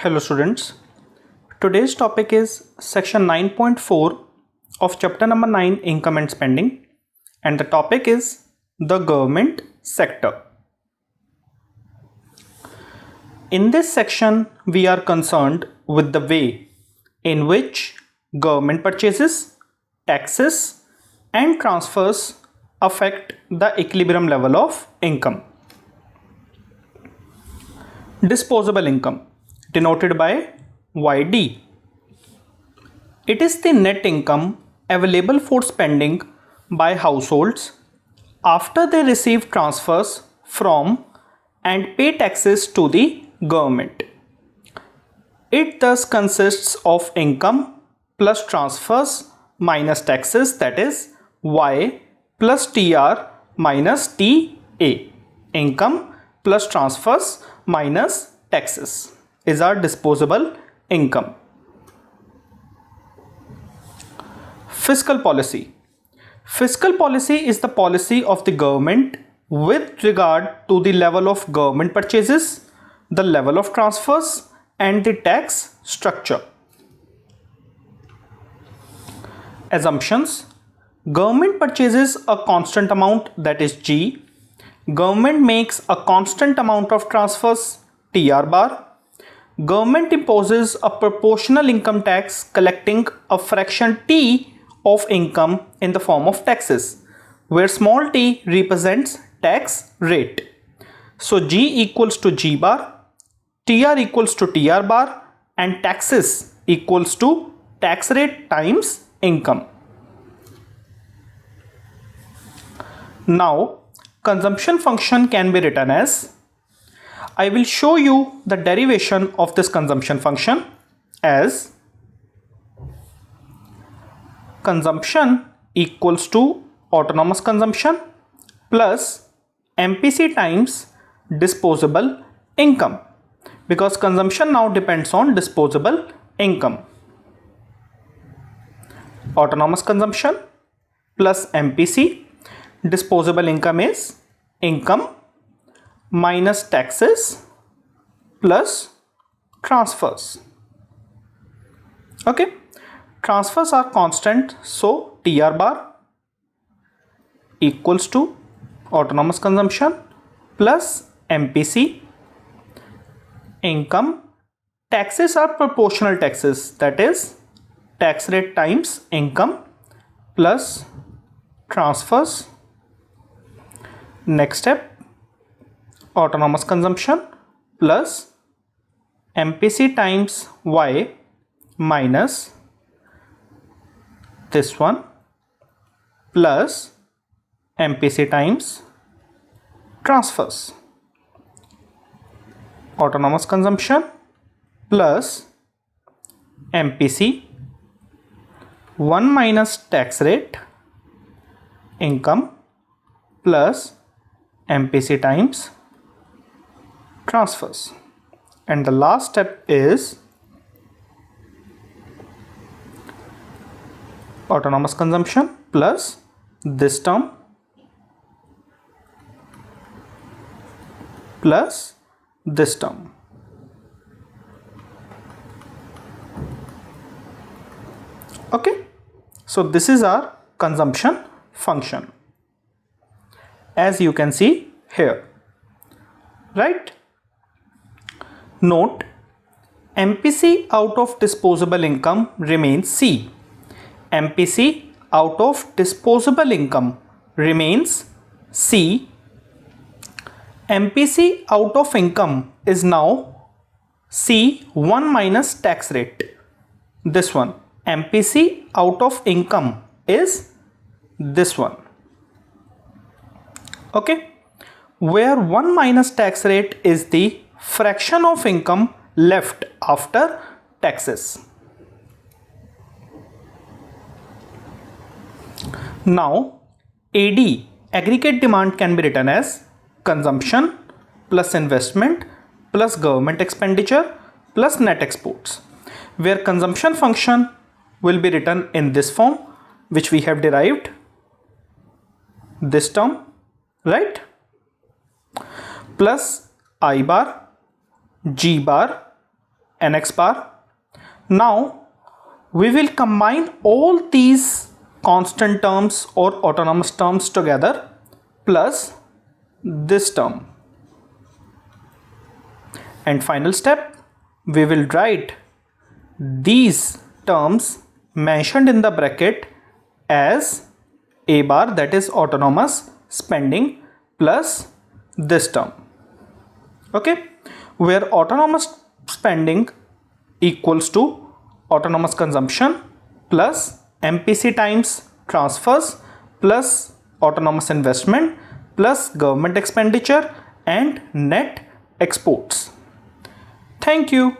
Hello students, today's topic is section 9.4 of chapter number 9 income and spending, and the topic is the government sector. In this section we are concerned with the way in which government purchases, taxes and transfers affect the equilibrium level of income. Disposable income, denoted by YD. It is the net income available for spending by households after they receive transfers from and pay taxes to the government. It thus consists of income plus transfers minus taxes, that is Y plus TR minus TA. Income plus transfers minus taxes is our disposable income. Fiscal policy. Fiscal policy is the policy of the government with regard to the level of government purchases, the level of transfers and the tax structure. Assumptions. Government purchases a constant amount, that is G. Government makes a constant amount of transfers, TR bar. Government imposes a proportional income tax collecting a fraction T of income in the form of taxes, where small t represents tax rate. So G equals to G bar, TR equals to TR bar and taxes equals to tax rate times income. Now consumption function can be written as, I will show you the derivation of this consumption function as consumption equals to autonomous consumption plus MPC times disposable income, because consumption now depends on disposable income. Autonomous consumption plus MPC, disposable income is income minus taxes plus transfers. Okay, transfers are constant, so TR bar equals to autonomous consumption plus MPC. Income, taxes are proportional taxes, that is tax rate times income plus transfers. Next step, autonomous consumption plus MPC times Y minus this one plus MPC times transfers. Autonomous consumption plus MPC 1 minus tax rate income plus MPC times transfers, and the last step is autonomous consumption plus this term plus this term. Okay, so this is our consumption function, as you can see here, right? Note, MPC out of disposable income remains C. MPC out of disposable income remains C. MPC out of income is now C1 minus tax rate. This one, MPC out of income is this one. Okay, where 1 minus tax rate is the fraction of income left after taxes. Now AD, aggregate demand, can be written as consumption plus investment plus government expenditure plus net exports, where consumption function will be written in this form, which we have derived, this term, right, plus I bar, G bar NX bar. Now we will combine all these constant terms or autonomous terms together plus this term. And final step, we will write these terms mentioned in the bracket as A bar, that is autonomous spending, plus this term. Okay, where autonomous spending equals to autonomous consumption plus MPC times transfers plus autonomous investment plus government expenditure and net exports. Thank you.